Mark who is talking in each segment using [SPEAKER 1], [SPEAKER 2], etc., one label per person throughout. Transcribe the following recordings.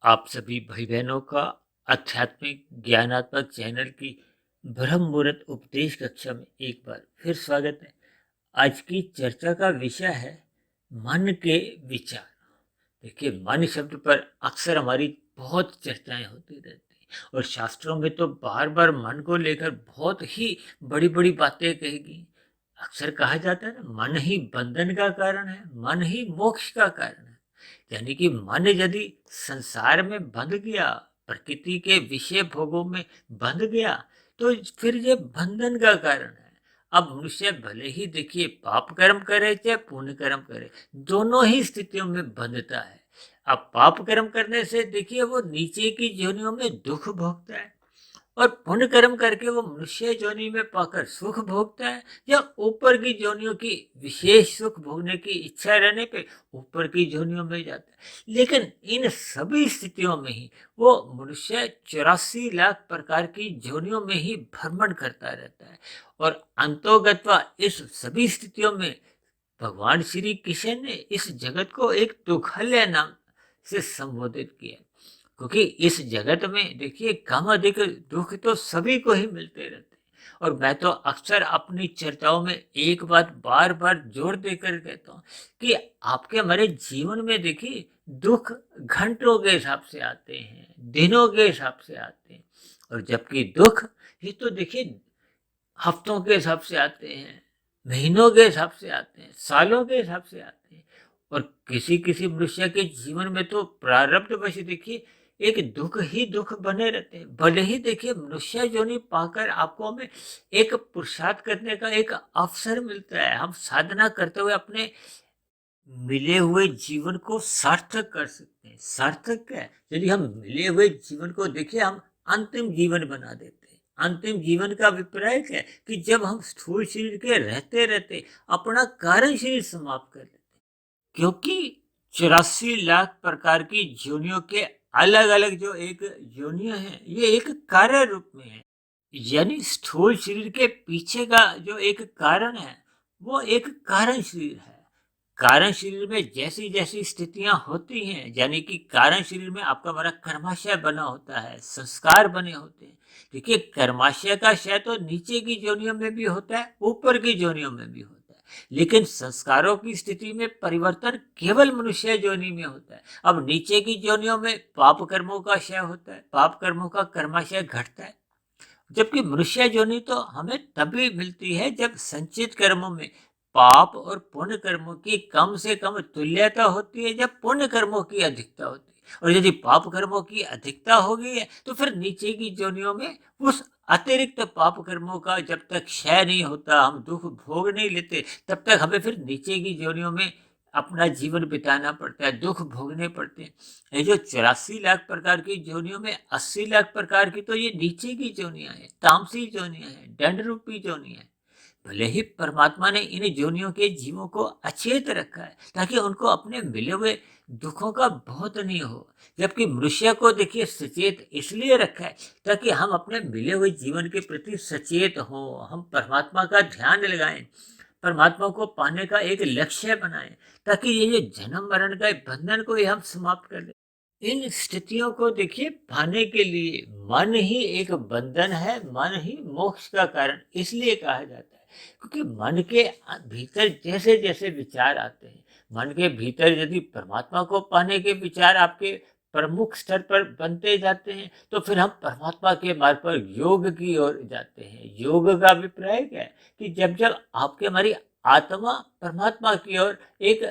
[SPEAKER 1] आप सभी भाई बहनों का आध्यात्मिक ज्ञानात्मक चैनल की ब्रह्म मुहूर्त उपदेश कक्षा में एक बार फिर स्वागत है। आज की चर्चा का विषय है मन के विचार। देखिए, मन शब्द पर अक्सर हमारी बहुत चर्चाएं होती रहती हैं और शास्त्रों में तो बार बार मन को लेकर बहुत ही बड़ी बड़ी बातें कहेगी। अक्सर कहा जाता है ना, मन ही बंधन का कारण है, मन ही मोक्ष का कारण है। यानी कि मन यदि संसार में बंध गया, प्रकृति के विषय भोगों में बंध गया, तो फिर ये बंधन का कारण है। अब मनुष्य भले ही देखिए पाप कर्म करे चाहे पुण्य कर्म करे, दोनों ही स्थितियों में बंधता है। अब पाप कर्म करने से देखिए वो नीचे की योनियों में दुख भोगता है, और पुण्य कर्म करके वो मनुष्य योनि में पाकर सुख भोगता है, या ऊपर की योनियों की विशेष सुख भोगने की इच्छा रहने पे ऊपर की योनियों में जाता है। लेकिन इन सभी स्थितियों में ही वो मनुष्य 84 लाख प्रकार की योनियों में ही भ्रमण करता रहता है। और अंतोगत्वा इस सभी स्थितियों में भगवान श्री कृष्ण ने इस जगत को एक दुखल्य नाम से संबोधित किया, क्योंकि इस जगत में देखिए कम अधिक दुख तो सभी को ही मिलते रहते हैं। और मैं तो अक्सर अपनी चर्चाओं में एक बात बार बार जोर देकर कहता हूँ कि आपके हमारे जीवन में देखिए दुख घंटों के हिसाब से आते हैं, दिनों के हिसाब से आते हैं, और जबकि दुख ये तो देखिए हफ्तों के हिसाब से आते हैं, महीनों के हिसाब से आते हैं, सालों के हिसाब से आते हैं। और किसी किसी मनुष्य के जीवन में तो प्रारब्धवश देखिए एक दुख ही दुख बने रहते हैं। भले ही देखिए मनुष्य योनि पाकर आपको हमें एक पुरुषार्थ करने का एक अवसर मिलता है, हम साधना करते हुए अपने मिले हुए जीवन को सार्थक कर सकते हैं। सार्थक क्या है? यदि हम मिले हुए जीवन को देखिए हम अंतिम जीवन बना देते हैं। अंतिम जीवन का अभिप्राय क्या है? कि जब हम स्थूल शरीर के रहते रहते अपना कारण शरीर समाप्त कर लेते हैं। क्योंकि 84 लाख प्रकार की योनियों के अलग अलग जो एक योनियां हैं, ये एक कार्य रूप में है। यानी स्थूल शरीर के पीछे का जो एक कारण है, वो एक कारण शरीर है। कारण शरीर में जैसी जैसी स्थितियां होती हैं, यानी कि कारण शरीर में आपका हमारा कर्माशय बना होता है, संस्कार बने होते हैं। देखिए, कर्माशय का शय तो नीचे की योनियों में भी होता है, ऊपर की योनियों में भी होता है, लेकिन संस्कारों की स्थिति में परिवर्तन केवल मनुष्य योनि में होता है। अब नीचे की योनियों में पाप कर्मों का क्षय होता है, पाप कर्मों का कर्माशय घटता है। जबकि मनुष्य योनि तो हमें तभी मिलती है जब संचित कर्मों में पाप और पुण्य कर्मों की कम से कम तुल्यता होती है, जब पुण्य कर्मों की अधिकता होती है। और यदि पाप कर्मों की अधिकता हो गई है, तो फिर नीचे की योनियों में उस अतिरिक्त पाप कर्मों का जब तक क्षय नहीं होता, हम दुख भोग नहीं लेते, तब तक हमें फिर नीचे की योनियों में अपना जीवन बिताना पड़ता है, दुख भोगने पड़ते हैं। ये जो 84 लाख प्रकार की योनियों में 80 लाख प्रकार की तो ये नीचे की योनियां हैं, तामसी योनियां हैं, दंड रूपी योनियां हैं। भले ही परमात्मा ने इन योनियों के जीवों को अचेत रखा है, ताकि उनको अपने मिले हुए दुखों का बहुत नहीं हो। जबकि मनुष्य को देखिए सचेत इसलिए रखा है ताकि हम अपने मिले हुए जीवन के प्रति सचेत हों, हम परमात्मा का ध्यान लगाएं, परमात्मा को पाने का एक लक्ष्य बनाएं, ताकि ये जो जन्म मरण का बंधन को हम समाप्त कर दें। इन स्थितियों को देखिए पाने के लिए मन ही एक बंधन है, मन ही मोक्ष का कारण इसलिए कहा जाता है, क्योंकि मन के भीतर जैसे जैसे विचार आते हैं, मन के भीतर यदि परमात्मा को पाने के विचार आपके प्रमुख स्तर पर बनते जाते हैं, तो फिर हम परमात्मा के मार्ग पर योग की ओर जाते हैं। योग का अभिप्राय क्या है? कि जब जब आपके हमारी आत्मा परमात्मा की ओर एक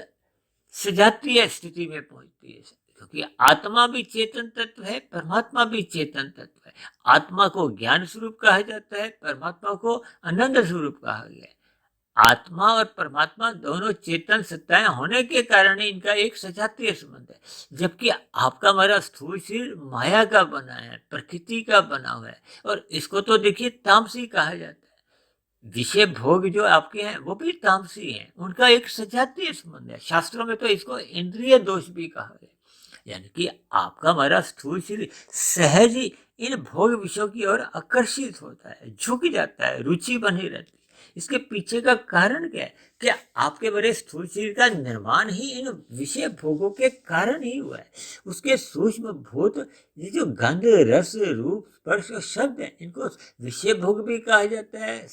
[SPEAKER 1] सजातीय स्थिति में पहुंचती है, क्योंकि आत्मा भी चेतन तत्व है, परमात्मा भी चेतन तत्व है। आत्मा को ज्ञान स्वरूप कहा जाता है, परमात्मा को आनंद स्वरूप कहा गया है। आत्मा और परमात्मा दोनों चेतन सत्ताएं होने के कारण ही इनका एक सजातीय संबंध है। जबकि आपका हमारा स्थूल शरीर माया का बना है, प्रकृति का बना हुआ है, और इसको तो देखिए तामसी कहा जाता है। विषय भोग जो आपके हैं वो भी तामसी हैं, उनका एक सजातीय संबंध है। शास्त्रों में तो इसको इंद्रिय दोष भी कहा गया, यानी कि आपका हमारा स्थूल शरीर सहज ही इन भोग विषयों की ओर आकर्षित होता है, झुक जाता है, रुचि बनी रहती है। इसके पीछे का कारण क्या है? क्या आपके बड़े स्थूल शरीर का निर्माण ही इन विषय भोगों के कारण ही हुआ है? उसके सूक्ष्म भूत, ये जो गंध, रस, रूप, स्पर्श और शब्द है, इनको विषय भोग भी कहा जाता है,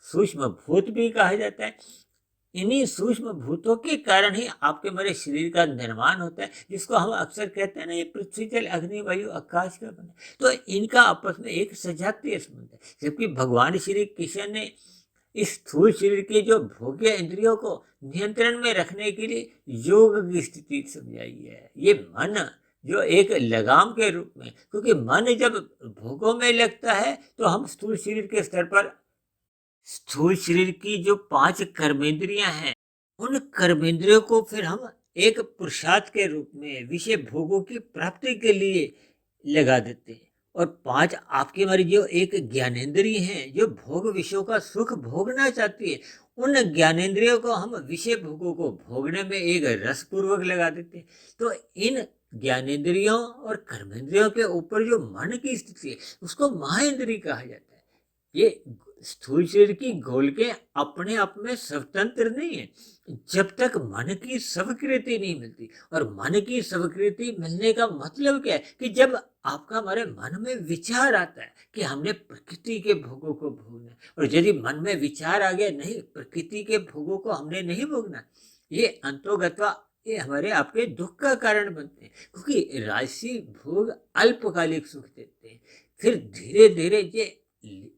[SPEAKER 1] सूक्ष्म भूत भी कहा जाता है। इन्हीं सूक्ष्म भूतों के कारण ही आपके मेरे शरीर का निर्माण होता है, जिसको हम अक्सर कहते हैं ना, ये पृथ्वी, जल, अग्नि, वायु, आकाश का बना। तो इनका आपस में एक सजातीय संबंध है। जबकि भगवान श्री कृष्ण ने इस स्थूल शरीर के जो भोग्य इंद्रियों को नियंत्रण में रखने के लिए योग की स्थिति समझाई है। ये मन जो एक लगाम के रूप में, क्योंकि मन जब भोगों में लगता है तो हम स्थूल शरीर के स्तर पर स्थूल शरीर की जो 5 कर्मेंद्रियां हैं, उन कर्मेंद्रियों को फिर हम एक पुरुषार्थ के रूप में विषय भोगों की प्राप्ति के लिए लगा देते हैं। और 5 आपकी हमारी जो एक ज्ञानेंद्रिय हैं, जो भोग विषयों का सुख भोगना चाहती है, उन ज्ञानेंद्रियों को हम विषय भोगों को भोगने में एक रस पूर्वक लगा देते हैं। तो इन ज्ञानेंद्रियों और कर्मेंद्रियों के ऊपर जो मन की स्थिति है, उसको महाइंद्रिय कहा जाता है। ये स्थूल शरीर की गोलकें अपने आप में स्वतंत्र नहीं है, जब तक मन की स्वीकृति नहीं मिलती। और मन की स्वीकृति मिलने का मतलब क्या है? कि जब आपका हमारे मन में विचार आता है कि हमने प्रकृति के भोगों को भोगना है, और यदि मन में विचार आ गया नहीं, प्रकृति के भोगों को हमने नहीं भोगना, ये अंतोगत्वा ये हमारे आपके दुख का कारण बनते हैं। क्योंकि राशि भोग अल्पकालिक सुख देते हैं, फिर धीरे धीरे ये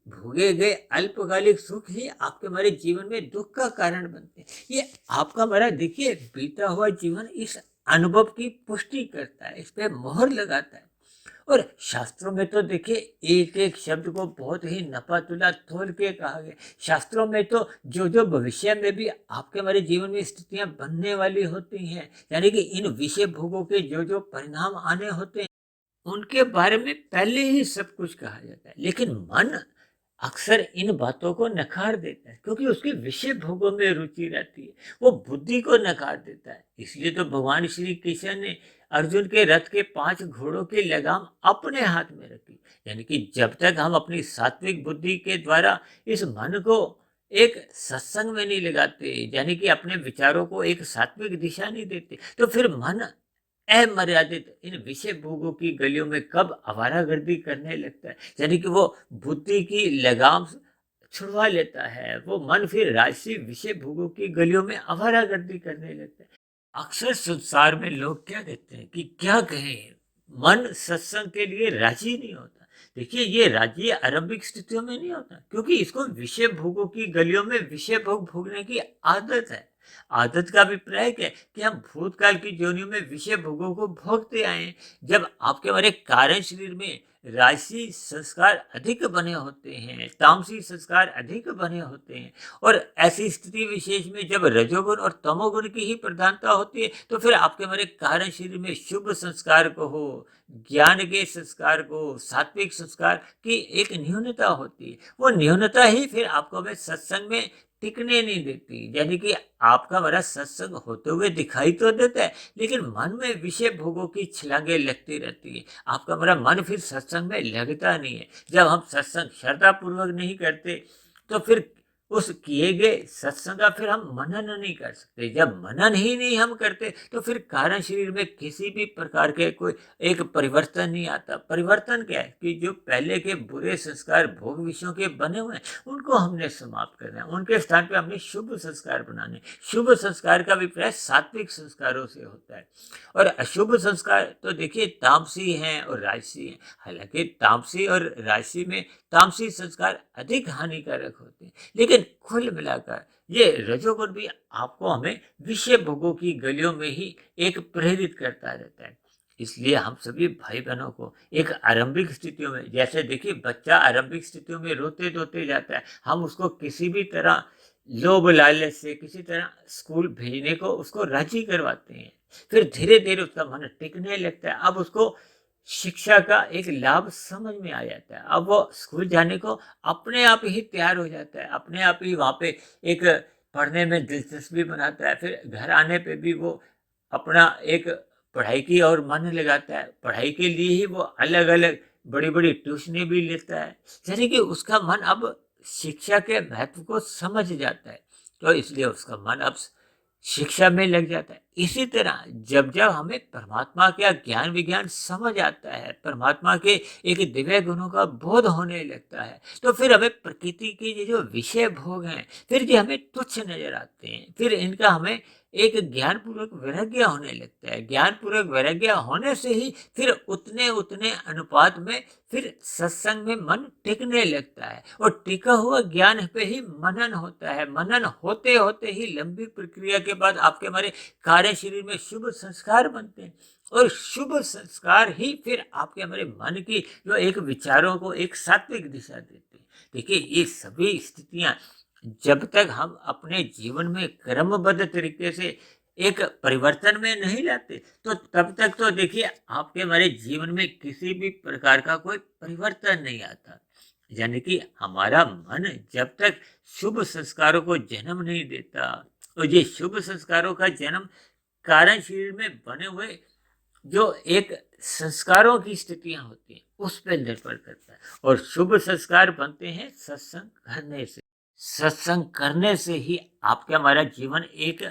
[SPEAKER 1] भोगे गए अल्पकालिक सुख ही आपके हमारे जीवन में दुख का कारण बनते हैं। ये आपका हमारा देखिए बीता हुआ जीवन इस अनुभव की पुष्टि करता है, इस पे मोहर लगाता है। और शास्त्रों में तो देखिए एक एक शब्द को बहुत ही नपातुला तोल के कहा गया। शास्त्रों में तो जो जो भविष्य में भी आपके हमारे जीवन में स्थितियां बनने वाली होती हैं, यानी कि इन विषय भोगों के जो जो परिणाम आने होते हैं, उनके बारे में पहले ही सब कुछ कहा जाता है। लेकिन मन अक्सर इन बातों को नकार देता है, क्योंकि उसके विषय भोगों में रुचि रहती है, वो बुद्धि को नकार देता है। इसलिए तो भगवान श्री कृष्ण ने अर्जुन के रथ के 5 घोड़ों की लगाम अपने हाथ में रखी। यानी कि जब तक हम अपनी सात्विक बुद्धि के द्वारा इस मन को एक सत्संग में नहीं लगाते, यानी कि अपने विचारों को एक सात्विक दिशा नहीं देते, तो फिर मन अमर्यादित इन विषय भोगों की गलियों में कब आवारागर्दी करने लगता है, यानी कि वो बुद्धि की लगाम छुड़वा लेता है। वो मन फिर राशि विषय भोगों की गलियों में आवारागर्दी करने लगता है। अक्सर संसार में लोग क्या कहते हैं कि क्या कहें, मन सत्संग के लिए राजी नहीं होता। देखिए ये राजी आरंभिक स्थितियों में नहीं होता, क्योंकि इसको विषय भोगों की गलियों में विषय भोग भोगने की आदत है। आदत का अभिप्राय क्या है? कि हम भूतकाल की योनियों में विषय भोगों को भोगते आए हैं। जब आपके हमारे कारण शरीर में राशि संस्कार अधिक बने होते हैं, तामसी संस्कार अधिक बने होते हैं, और ऐसी स्थिति विशेष में जब रजोगुण और तमोगुण की ही प्रधानता होती है, तो फिर आपके हमारे कारण शरीर में शुभ संस्कार को हो, ज्ञान के संस्कार को, सात्विक संस्कार की एक न्यूनता होती है। वो न्यूनता ही फिर आपको हमें सत्संग में टिकने नहीं देती। यानी कि आपका बड़ा सत्संग होते हुए दिखाई तो देता है, लेकिन मन में विषय भोगों की छलांगे लगती रहती है। आपका बड़ा मन फिर सत्संग में लगता नहीं है। जब हम सत्संग श्रद्धा पूर्वक नहीं करते, तो फिर उस किए गए सत्संग का फिर हम मनन नहीं कर सकते। जब मनन ही नहीं हम करते, तो फिर कारण शरीर में किसी भी प्रकार के कोई एक परिवर्तन नहीं आता। परिवर्तन क्या है? कि जो पहले के बुरे संस्कार भोग विषयों के बने हुए हैं, उनको हमने समाप्त करना है, उनके स्थान पे हमने शुभ संस्कार बनाने। शुभ संस्कार का अभिप्राय सात्विक संस्कारों से होता है, और अशुभ संस्कार तो देखिए तामसी हैं और राजसी हैं। हालांकि तामसी और राजसी में तामसी संस्कार अधिक हानिकारक होते हैं, लेकिन कुल मिलाकर ये रजोगुण भी आपको हमें विषय भोगों की गलियों में ही एक प्रेरित करता रहता है। इसलिए हम सभी भाई बहनों को एक आरंभिक स्थितियों में, जैसे देखिए बच्चा आरंभिक स्थितियों में रोते धोते जाता है, हम उसको किसी भी तरह लोभ लालच से किसी तरह स्कूल भेजने को उसको राजी करवाते हैं। फिर धीरे धीरे उसका मन टिकने लगता है। अब उसको शिक्षा का एक लाभ समझ में आ जाता है। अब वो स्कूल जाने को अपने आप ही तैयार हो जाता है, अपने आप ही वहाँ पे एक पढ़ने में दिलचस्पी बनाता है। फिर घर आने पे भी वो अपना एक पढ़ाई की ओर मन लगाता है। पढ़ाई के लिए ही वो अलग अलग बड़ी बड़ी ट्यूशनें भी लेता है, यानी कि उसका मन अब शिक्षा के महत्व को समझ जाता है, तो इसलिए उसका मन अब शिक्षा में लग जाता है। इसी तरह जब जब हमें परमात्मा का ज्ञान विज्ञान समझ आता है, परमात्मा के एक दिव्य गुणों का बोध होने लगता है, तो फिर हमें प्रकृति के ये जो विषय भोग हैं, फिर ये हमें तुच्छ नजर आते हैं। फिर इनका हमें एक ज्ञान पूर्वक वैराग्य होने लगता है। ज्ञान पूर्वक वैराग्य होने से ही फिर उतने उतने अनुपात में फिर सत्संग में मन टिकने लगता है, और टिका हुआ ज्ञान पे ही मनन होता है। मनन होते होते ही लंबी प्रक्रिया के बाद आपके हमारे कार्य शरीर में शुभ संस्कार बनते हैं, और शुभ संस्कार ही फिर आपके हमारे मन की जो एक विचारों को एक सात्विक दिशा देते हैं। देखिए, ये सभी स्थितियां जब तक हम अपने जीवन में क्रमबद्ध तरीके से एक परिवर्तन में नहीं लाते, तो तब तक तो देखिए आपके हमारे जीवन में किसी भी प्रकार का कोई परिवर्तन नहीं आता। यानी कि हमारा मन जब तक शुभ संस्कारों को जन्म नहीं देता, और ये शुभ संस्कारों का जन्म कारण शरीर में बने हुए जो एक संस्कारों की स्थितियां होती हैं उस पर निर्भर करता है। और शुभ संस्कार बनते हैं सत्संग करने से। सत्संग करने से ही आपका हमारा जीवन एक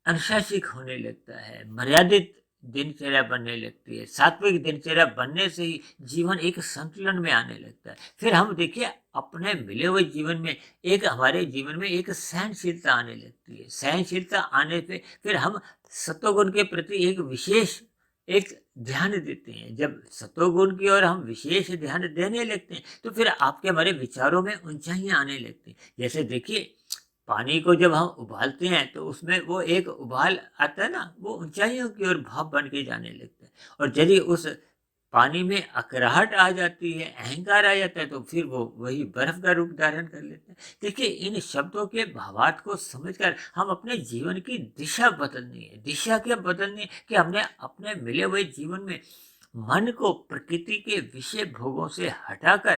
[SPEAKER 1] अनुशासित होने लगता है, मर्यादित दिनचर्या बनने लगती है। सात्विक दिनचर्या बनने से ही जीवन एक संतुलन में आने लगता है। फिर हम देखिए अपने मिले हुए जीवन में एक हमारे जीवन में एक सहनशीलता आने लगती है। सहनशीलता आने पे फिर हम सत्वगुण के प्रति एक विशेष एक ध्यान देते हैं। जब सत्वगुण की ओर हम विशेष ध्यान देने लगते हैं, तो फिर आपके हमारे विचारों में ऊंचाइयां आने लगती हैं। जैसे देखिए, पानी को जब हम उबालते हैं तो उसमें वो एक उबाल आता है ना, वो ऊंचाइयों की ओर भाप बन के जाने लगता है। और यदि उस पानी में अकड़ाहट आ जाती है, अहंकार आ जाता है, तो फिर वो वही बर्फ का रूप धारण कर लेता है। देखिए, इन शब्दों के भावार्थ को समझकर हम अपने जीवन की दिशा बदलनी है। दिशा क्या बदलनी है कि हमने अपने मिले हुए जीवन में मन को प्रकृति के विषय भोगों से हटाकर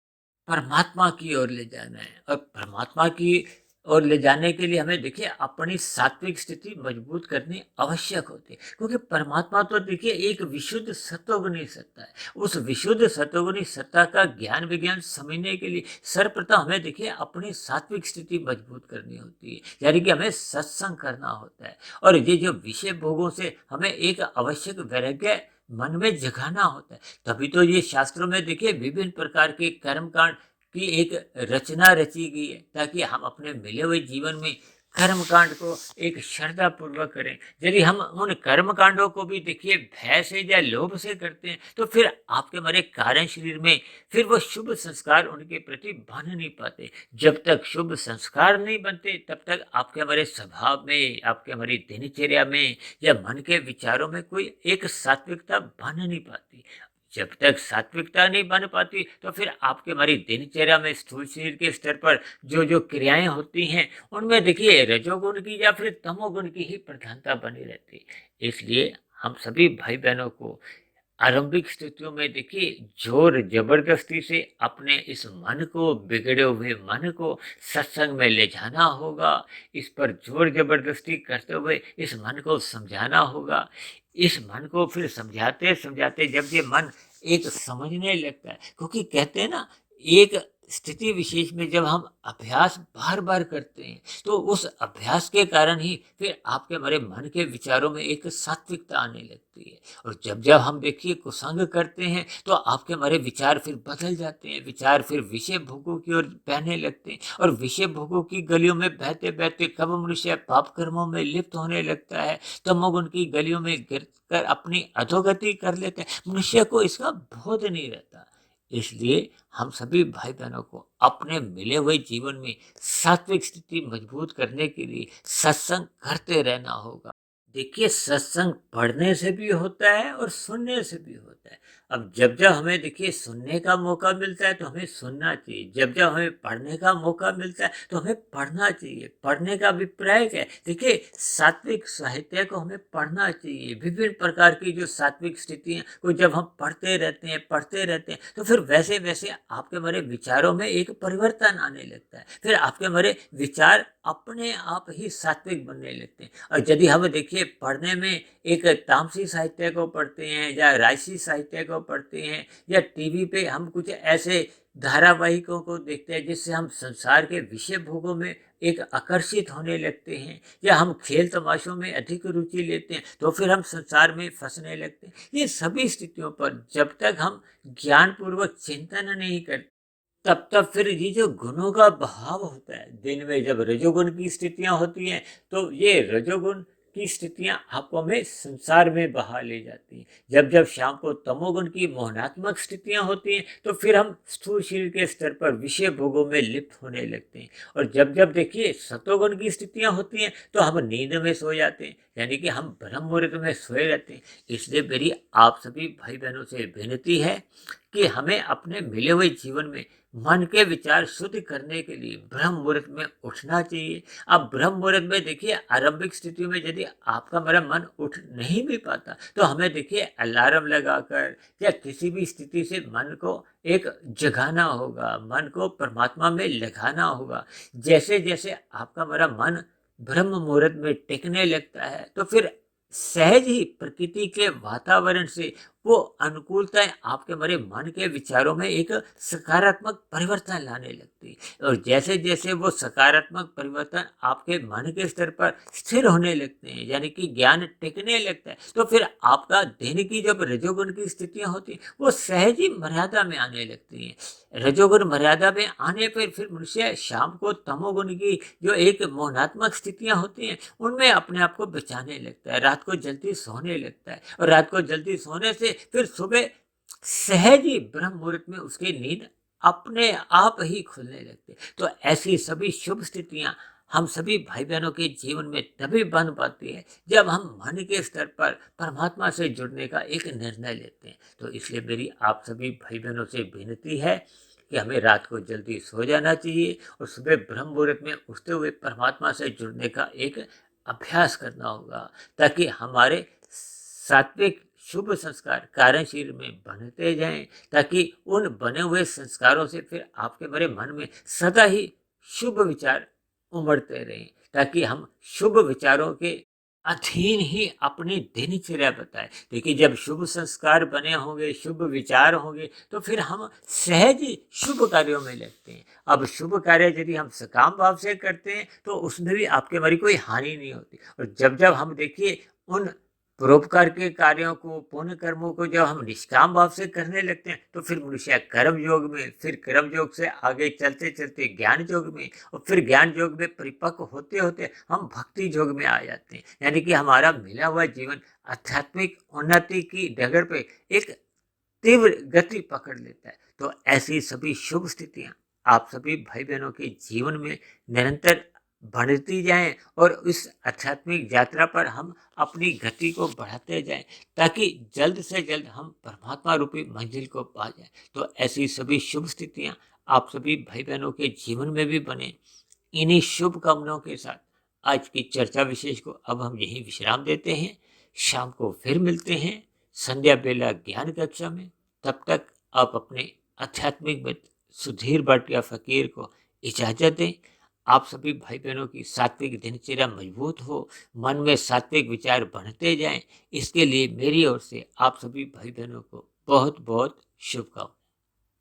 [SPEAKER 1] परमात्मा की ओर ले जाना है। और परमात्मा की ओर ले जाने के लिए हमें देखिए अपनी सात्विक स्थिति मजबूत करनी आवश्यक होती है, क्योंकि परमात्मा तो देखिए एक विशुद्ध सत्वगुणी सत्ता है। उस विशुद्ध सत्वगुणी सत्ता का ज्ञान विज्ञान समझने के लिए सर्वप्रथम हमें देखिए अपनी सात्विक स्थिति मजबूत करनी होती है, यानी कि हमें सत्संग करना होता है। और ये जो विषय भोगों से हमें एक आवश्यक वैराग्य मन में जगाना होता है। तभी तो ये शास्त्रों में देखिए विभिन्न प्रकार के कर्मकांड की एक रचना रची गई है, ताकि हम अपने मिले हुए जीवन में कर्मकांड को एक श्रद्धा पूर्वक करें। यदि हम उन कर्मकांडों को भी देखिए भय से या लोभ से करते हैं, तो फिर आपके हमारे कारण शरीर में फिर वो शुभ संस्कार उनके प्रति बन नहीं पाते। जब तक शुभ संस्कार नहीं बनते, तब तक आपके हमारे स्वभाव में, आपके हमारी दिनचर्या में या मन के विचारों में कोई एक सात्विकता बन नहीं पाती। जब तक सात्विकता नहीं बन पाती, तो फिर आपके हमारी दिनचर्या में स्थूल शरीर के स्तर पर जो जो क्रियाएं होती हैं, उनमें देखिए रजोगुण की या फिर तमोगुण की ही प्रधानता बनी रहती है। इसलिए हम सभी भाई बहनों को आरंभिक स्थितियों में देखिए जोर जबरदस्ती से अपने इस मन को, बिगड़े हुए मन को सत्संग में ले जाना होगा। इस पर जोर जबरदस्ती करते हुए इस मन को समझाना होगा। इस मन को फिर समझाते समझाते जब ये मन एक समझने लगता है, क्योंकि कहते हैं ना, एक स्थिति विशेष में जब हम अभ्यास बार बार करते हैं, तो उस अभ्यास के कारण ही फिर आपके हमारे मन के विचारों में एक सात्विकता आने लगती है। और जब जब हम देखिए कुसंग करते हैं, तो आपके हमारे विचार फिर बदल जाते हैं। विचार फिर विषय भोगों की ओर बहने लगते हैं, और विषय भोगों की गलियों में बहते बहते कब मनुष्य पाप कर्मों में लिप्त होने लगता है, तमोगुण की गलियों में गिर कर अपनी अधोगति कर लेते हैं। मनुष्य को इसका बोध नहीं रहता। इसलिए हम सभी भाई बहनों को अपने मिले हुए जीवन में सात्विक स्थिति मजबूत करने के लिए सत्संग करते रहना होगा। देखिए, सत्संग पढ़ने से भी होता है और सुनने से भी होता है। अब जब जब हमें देखिए सुनने का मौका मिलता है, तो हमें सुनना चाहिए। जब जब हमें पढ़ने का मौका मिलता है, तो हमें पढ़ना चाहिए। पढ़ने का अभिप्राय क्या है? देखिए, सात्विक साहित्य को हमें पढ़ना चाहिए। विभिन्न प्रकार की जो सात्विक स्थितियां को जब हम पढ़ते रहते हैं, तो फिर वैसे वैसे आपके हमारे विचारों में एक परिवर्तन आने लगता है। फिर आपके हमारे विचार अपने आप ही सात्विक बनने लगते हैं। और यदि हम देखिए पढ़ने में एक तामसी साहित्य को पढ़ते हैं, या राजसी साहित्य को पढ़ते हैं, या टीवी पे हम कुछ ऐसे धारावाहिकों को देखते हैं जिससे हम संसार के विषय भोगों में एक आकर्षित होने लगते हैं, या हम खेल तमाशों में अधिक रुचि लेते हैं तो फिर हम संसार में फंसने लगते हैं। ये सभी स्थितियों पर जब तक हम ज्ञानपूर्वक चिंतन नहीं करते, तब फिर ये जो गुणों का बहाव होता है, दिन में जब रजोगुण की स्थितियां होती हैं तो ये रजोगुण की स्थितियां आपको में संसार में बहा ले जाती हैं। जब शाम को तमोगुण की मोहनात्मक स्थितियां होती हैं तो फिर हम स्थूल शरीर के स्तर पर विषय भोगों में लिप्त होने लगते हैं। और जब देखिए सतोगुण की स्थितियां होती हैं तो हम नींद में सो जाते हैं, यानी कि हम ब्रह्म मुहूर्त में सोए रहते हैं। इसलिए मेरी आप सभी भाई बहनों से विनती है कि हमें अपने मिले हुए जीवन में मन के विचार शुद्ध करने के लिए ब्रह्म मुहूर्त में उठना चाहिए। अब ब्रह्म मुहूर्त में देखिए आरंभिक स्थिति में यदि आपका मेरा मन उठ नहीं भी पाता तो हमें देखिए अलार्म लगाकर या किसी भी स्थिति से मन को एक जगाना होगा, मन को परमात्मा में लगाना होगा। जैसे जैसे आपका मेरा मन ब्रह्म मुहूर्त में टिकने लगता है तो फिर सहज ही प्रकृति के वातावरण से वो अनुकूलताएं आपके मेरे मन के विचारों में एक सकारात्मक परिवर्तन लाने लगती है। और जैसे जैसे वो सकारात्मक परिवर्तन आपके मन के स्तर पर स्थिर होने लगते हैं, यानी कि ज्ञान टिकने लगता है, तो फिर आपका दिन की जब रजोगुण की स्थितियां होती हैं वो सहज ही मर्यादा में आने लगती हैं। रजोगुण मर्यादा में आने पर फिर मनुष्य शाम को तमोगुण की जो एक मोहनात्मक स्थितियां होती हैं उनमें अपने आप को बचाने लगता है, रात को जल्दी सोने लगता है। और रात को जल्दी सोने से फिर सुबह सहज ही ब्रह्म मुहूर्त में उसकी नींद अपने आप ही खुलने लगती है। तो ऐसी सभी शुभ स्थितियां हम सभी भाई बहनों के जीवन में तभी बन पाती है जब हम मन के स्तर पर परमात्मा से जुड़ने का एक निर्णय लेते हैं। तो इसलिए मेरी आप सभी भाई बहनों से विनती है कि हमें रात को जल्दी सो जाना चाहिए और सुबह ब्रह्म मुहूर्त में उठते हुए परमात्मा से जुड़ने का एक अभ्यास करना होगा, ताकि हमारे सात्विक शुभ संस्कार कार्यशील में बनते जाएं, ताकि उन बने हुए संस्कारों से फिर आपके मेरे मन में सदा ही शुभ विचार उमड़ते रहें, ताकि हम शुभ विचारों के अधीन ही अपनी दिनचर्या बताए। देखिए जब शुभ संस्कार बने होंगे, शुभ विचार होंगे, तो फिर हम सहज ही शुभ कार्यों में लगते हैं। अब शुभ कार्य यदि हम सकाम भाव से करते हैं तो उसमें भी आपके हमारी कोई हानि नहीं होती। और जब हम देखिए उन परोपकार के कार्यों को, पुण्य कर्मों को जब हम निष्काम भाव से करने लगते हैं तो फिर मनुष्य कर्म योग में, फिर कर्म योग से आगे चलते चलते ज्ञान योग में, और फिर ज्ञान योग में परिपक्व होते होते हम भक्ति योग में आ जाते हैं। यानी कि हमारा मिला हुआ जीवन आध्यात्मिक उन्नति की डगर पे एक तीव्र गति पकड़ लेता है। तो ऐसी सभी शुभ स्थितियां आप सभी भाई बहनों के जीवन में निरंतर बढ़ती जाएं और इस आध्यात्मिक यात्रा पर हम अपनी गति को बढ़ाते जाएं, ताकि जल्द से जल्द हम परमात्मा रूपी मंजिल को पा जाएं। तो ऐसी सभी शुभ स्थितियां आप सभी भाई बहनों के जीवन में भी बने। इन्हीं शुभ कामनाओं के साथ आज की चर्चा विशेष को अब हम यहीं विश्राम देते हैं। शाम को फिर मिलते हैं संध्या बेला ज्ञान कक्षा में। तब तक आप अपने आध्यात्मिक मित्र सुधीर भाटिया फकीर को इजाजत दें। आप सभी भाई बहनों की सात्विक दिनचर्या मजबूत हो, मन में सात्विक विचार बढ़ते जाएं, इसके लिए मेरी ओर से आप सभी भाई बहनों को बहुत बहुत शुभकामनाएं।